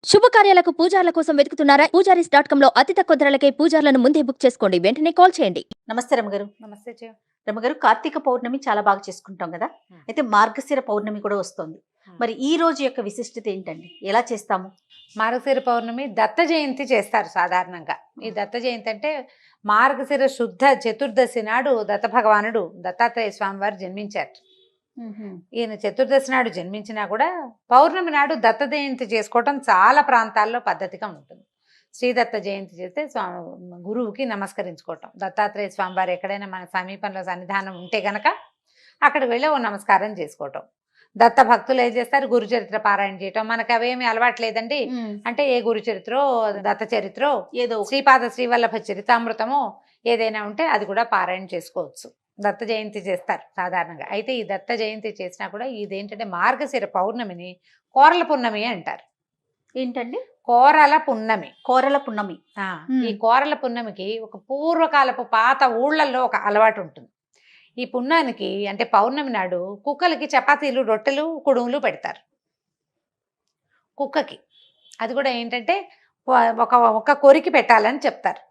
శుభకార్యాలకు పూజార్ల కోసం వెతుకుతున్నారా? పూజారీస్.com లో అతి తక్కువ ధరలకే పూజార్లను ముందే బుక్ చేసుకోండి. వెంటనే కాల్ చేయండి. నమస్తే రమగారు. నమస్తే జయ. రమగారు, కార్తీక పౌర్ణమి చాలా బాగా చేసుకుంటాం కదా. అయితే మార్గశిర పౌర్ణమి కూడా వస్తోంది. మరి ఈ రోజు యొక్క విశిష్టత ఏంటండి? ఎలా చేస్తాము? మార్గశిర పౌర్ణమి దత్త జయంతి చేస్తారు సాధారణంగా. ఈ దత్త జయంతి అంటే మార్గశిర శుద్ధ చతుర్దశి నాడు దత్త భగవానుడు దత్తాత్రేయ స్వామి వారు జన్మించారు. ఈయన చతుర్దశి నాడు జన్మించినా కూడా పౌర్ణమి నాడు దత్త జయంతి చేసుకోవటం చాలా ప్రాంతాల్లో పద్ధతిగా ఉంటుంది. శ్రీదత్త జయంతి చేస్తే గురువుకి నమస్కరించుకోవటం. దత్తాత్రేయ స్వామి వారు ఎక్కడైనా మన సమీపంలో సన్నిధానం ఉంటే గనక అక్కడికి వెళ్ళి ఓ నమస్కారం చేసుకోవటం. దత్త భక్తులు ఏం చేస్తారు, గురు చరిత్ర పారాయణ చేయటం. మనకు అవేమి అలవాట్లేదండి. అంటే ఏ గురు చరిత్రో దత్త చరిత్రో ఏదో శ్రీపాద శ్రీవల్లభ చరితామృతమో ఏదైనా ఉంటే అది కూడా పారాయణ చేసుకోవచ్చు. దత్త జయంతి చేస్తారు సాధారణంగా. అయితే ఈ దత్త జయంతి చేసినా కూడా ఇదేంటంటే మార్గశిర పౌర్ణమిని కోరల పున్నమి అంటారు. ఏంటండి? కోరల పున్నమి. కోరల పున్నమి. ఈ కోరల పున్నమికి ఒక పూర్వకాలపు పాత ఊళ్ళల్లో ఒక అలవాటు ఉంటుంది. ఈ పున్నానికి అంటే పౌర్ణమి నాడు కుక్కలకి చపాతీలు, రొట్టెలు, కుడుములు పెడతారు కుక్కకి. అది కూడా ఏంటంటే ఒక కొరికి పెట్టాలని చెప్తారు.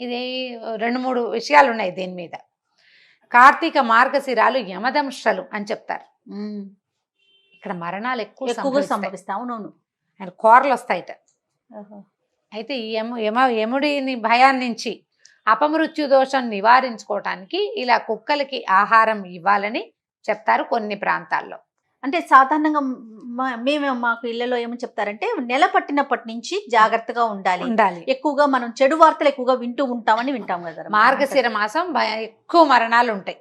ఇది 2-3 విషయాలు ఉన్నాయి దీని మీద. కార్తీక మార్గశిరాలు యమదంశలు అని చెప్తారు. ఇక్కడ మరణాలు ఎక్కువగా సంభవిస్తాయి. అవునవును. ఆయన కోరలు వస్తాయిట. అయితే ఈ యముడిని భయాన్ని నుంచి అపమృత్యు దోషం నివారించుకోవటానికి ఇలా కుక్కలకి ఆహారం ఇవ్వాలని చెప్తారు కొన్ని ప్రాంతాల్లో. అంటే సాధారణంగా మాకు ఇళ్లలో ఏమని చెప్తారంటే నెల పట్టినప్పటి నుంచి జాగ్రత్తగా ఉండాలి. ఎక్కువగా మనం చెడు వార్తలు ఎక్కువగా వింటూ ఉంటామని వింటాం కదా. మార్గశిర మాసం ఎక్కువ మరణాలు ఉంటాయి.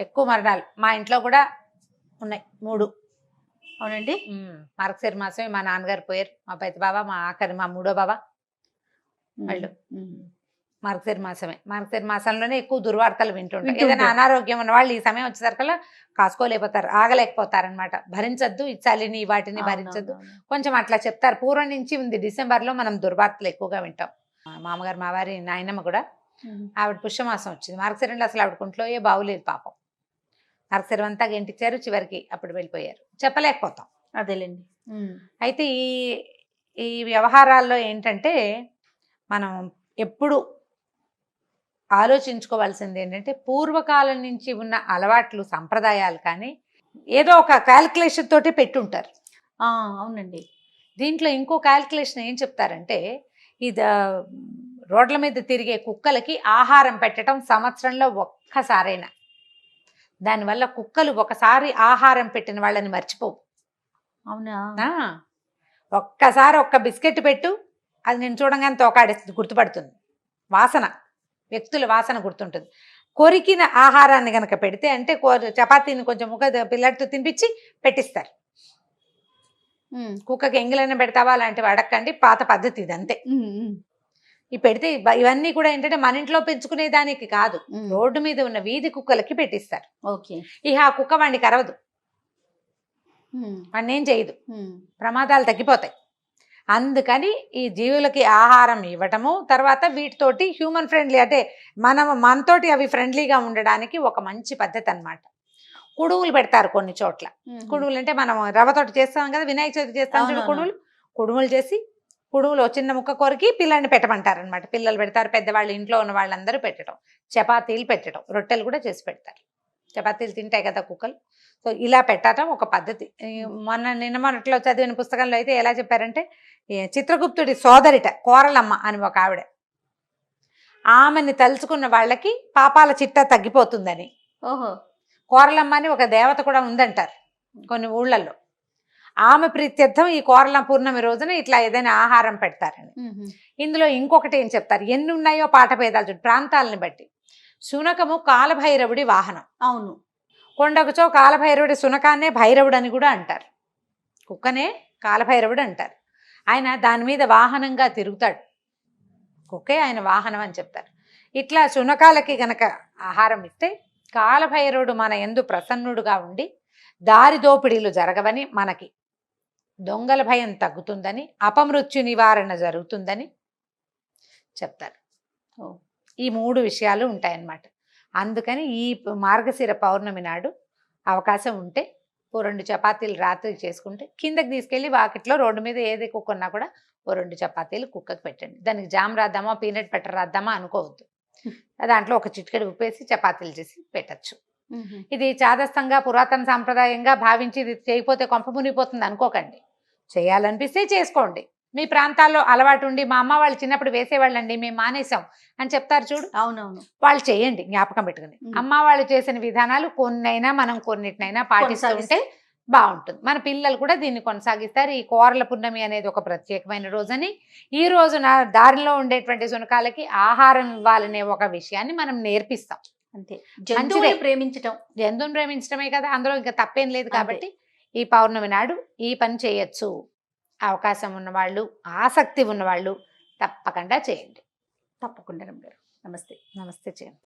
ఎక్కువ మరణాలు మా ఇంట్లో కూడా ఉన్నాయి 3. అవునండి. మార్గశిర మాసమే మా నాన్నగారు పోయారు. మా పెద్ద బాబా, మా ఆఖరి మా 3వ బాబా వాళ్ళు మార్గశిర మాసమే. మార్గశిర మాసంలోనే ఎక్కువ దుర్వార్తలు వింటుంటారు. ఏదైనా అనారోగ్యం ఉన్న వాళ్ళు ఈ సమయం వచ్చేసరికల్లా కాసుకోలేకపోతారు, ఆగలేకపోతారనమాట. భరించద్దు, ఇచ్చాలిని వాటిని భరించద్దు, కొంచెం అట్లా చెప్తారు. పూర్వం నుంచి ఉంది. డిసెంబర్లో మనం దుర్వార్తలు ఎక్కువగా వింటాం. మామగారు, మా వారి నాయనమ్మ కూడా ఆవిడ పుష్యమాసం వచ్చింది. మార్గశిరంలో అసలు ఆవిడ కుంట్లో బాగులేదు పాపం. మార్గశిరం అంతా గెంటిచ్చారు, చివరికి అప్పుడు వెళ్ళిపోయారు. చెప్పలేకపోతాం. అదేలేండి. అయితే ఈ వ్యవహారాల్లో ఏంటంటే మనం ఎప్పుడు ఆలోచించుకోవాల్సింది ఏంటంటే పూర్వకాలం నుంచి ఉన్న అలవాట్లు, సంప్రదాయాలు కానీ ఏదో ఒక క్యాల్కులేషన్ తోటి పెట్టుంటారు. అవునండి. దీంట్లో ఇంకో క్యాల్కులేషన్ ఏం చెప్తారంటే ఇది రోడ్ల మీద తిరిగే కుక్కలకి ఆహారం పెట్టడం సంవత్సరంలో ఒక్కసారైనా. దానివల్ల కుక్కలు ఒకసారి ఆహారం పెట్టిన వాళ్ళని మర్చిపోవు. అవునా? ఒక్కసారి ఒక్క బిస్కెట్ పెట్టు, అది నేను చూడంగానే తోకాడేస్తుంది, గుర్తుపడుతుంది. వాసన, వ్యక్తుల వాసన గుర్తుంటుంది. కొరికిన ఆహారాన్ని కనుక పెడితే అంటే చపాతీని కొంచెం పిల్లడితో తినిపించి పెట్టిస్తారు. కుక్కకి ఎంగిలైనా పెడతావా అలాంటివి అడక్కండి, పాత పద్ధతి ఇది అంతే. ఈ పెడితే ఇవన్నీ కూడా ఏంటంటే మన ఇంట్లో పెంచుకునే దానికి కాదు, రోడ్డు మీద ఉన్న వీధి కుక్కలకి పెట్టిస్తారు. ఇక ఆ కుక్క వాడిని కరవదు, వాడిని ఏం చేయదు, ప్రమాదాలు తగ్గిపోతాయి. అందుకని ఈ జీవులకి ఆహారం ఇవ్వటము, తర్వాత వీటితోటి హ్యూమన్ ఫ్రెండ్లీ అంటే మనతోటి అవి ఫ్రెండ్లీగా ఉండడానికి ఒక మంచి పద్ధతి అన్నమాట. కుడుములు పెడతారు కొన్ని చోట్ల. కుడుములు అంటే మనం రవ్వతోటి చేస్తాం కదా, వినాయక చవితి చేస్తాం చూడు. కుడుములు చేసి కుడుములు చిన్న ముక్క కొరికి పిల్లల్ని పెట్టమంటారు అనమాట. పిల్లలు పెడతారు, పెద్దవాళ్ళు, ఇంట్లో ఉన్న వాళ్ళందరూ పెట్టడం. చపాతీలు పెట్టడం, రొట్టెలు కూడా చేసి పెడతారు. చపాతీలు తింటాయి కదా కుక్కలు. సో ఇలా పెట్టడం ఒక పద్ధతి. మొన్నట్లో చదివిన పుస్తకంలో అయితే ఎలా చెప్పారంటే చిత్రగుప్తుడి సోదరిట కోరలమ్మ అని ఒక ఆవిడ, ఆమెని తలుచుకున్న వాళ్ళకి పాపాల చిట్టా తగ్గిపోతుందని. కోరలమ్మ అని ఒక దేవత కూడా ఉందంటారు కొన్ని ఊళ్ళల్లో. ఆమె ప్రీత్యర్థం ఈ కోరల పూర్ణమి రోజున ఇట్లా ఏదైనా ఆహారం పెడతారని. ఇందులో ఇంకొకటి ఏం చెప్తారు, ఎన్ని ఉన్నాయో పాఠభేదాలు చూడు ప్రాంతాలని బట్టి. శునకము కాలభైరవుడి వాహనం. అవును. కొండకుచో కాలభైరవుడి శునకాన్నే భైరవుడు అని కూడా అంటారు. కుక్కనే కాలభైరవుడు అంటారు. ఆయన దాని మీద వాహనంగా తిరుగుతాడు. కుక్కే ఆయన వాహనం అని చెప్తారు. ఇట్లా శునకాలకి గనక ఆహారం ఇస్తే కాలభైరవుడు మన యందు ప్రసన్నుడుగా ఉండి దారి దోపిడీలు జరగవని, మనకి దొంగల భయం తగ్గుతుందని, అపమృత్యు నివారణ జరుగుతుందని చెప్తారు. ఈ 3 విషయాలు ఉంటాయన్నమాట. అందుకని ఈ మార్గశిర పౌర్ణమి నాడు అవకాశం ఉంటే ఓ 2 చపాతీలు రాత్రి చేసుకుంటే కిందకి తీసుకెళ్ళి వాకిట్లో రోడ్డు మీద ఏది కుక్కున్నా కూడా ఓ 2 చపాతీలు కుక్కకి పెట్టండి. దానికి జామ్ రాద్దామా పీనట్ బటర్ రాద్దామా అనుకోవద్దు. దాంట్లో ఒక చిటికెడు ఉప్పేసి చపాతీలు చేసి పెట్టచ్చు. ఇది చాదస్తంగా పురాతన సాంప్రదాయంగా భావించి ఇది చేయకపోతే కొంప మునిగిపోతుంది అనుకోకండి. చేయాలనిపిస్తే చేసుకోండి. మీ ప్రాంతాల్లో అలవాటు ఉండి మా అమ్మ వాళ్ళు చిన్నప్పుడు వేసేవాళ్ళండి మేము మానేసాం అని చెప్తారు చూడు, అవునవును, వాళ్ళు చేయండి జ్ఞాపకం పెట్టుకుని. అమ్మ వాళ్ళు చేసిన విధానాలు కొన్నైనా మనం కొన్నిటినైనా పాటిస్తుంటే బాగుంటుంది. మన పిల్లలు కూడా దీన్ని కొనసాగిస్తారు. ఈ కోరల పున్నమి అనేది ఒక ప్రత్యేకమైన రోజని, ఈ రోజున దారిలో ఉండేటువంటి శునకాలకి ఆహారం ఇవ్వాలనే ఒక విషయాన్ని మనం నేర్పిస్తాం. అంతే, జంతువుని ప్రేమించటం, జంతువుని ప్రేమించడమే కదా, అందులో ఇంకా తప్పేం లేదు. కాబట్టి ఈ పౌర్ణమి నాడు ఈ పని చేయొచ్చు. అవకాశం ఉన్నవాళ్ళు, ఆసక్తి ఉన్నవాళ్ళు తప్పకుండా చేయండి. తప్పకుండా రమ్య గారు. నమస్తే. నమస్తే చేయండి.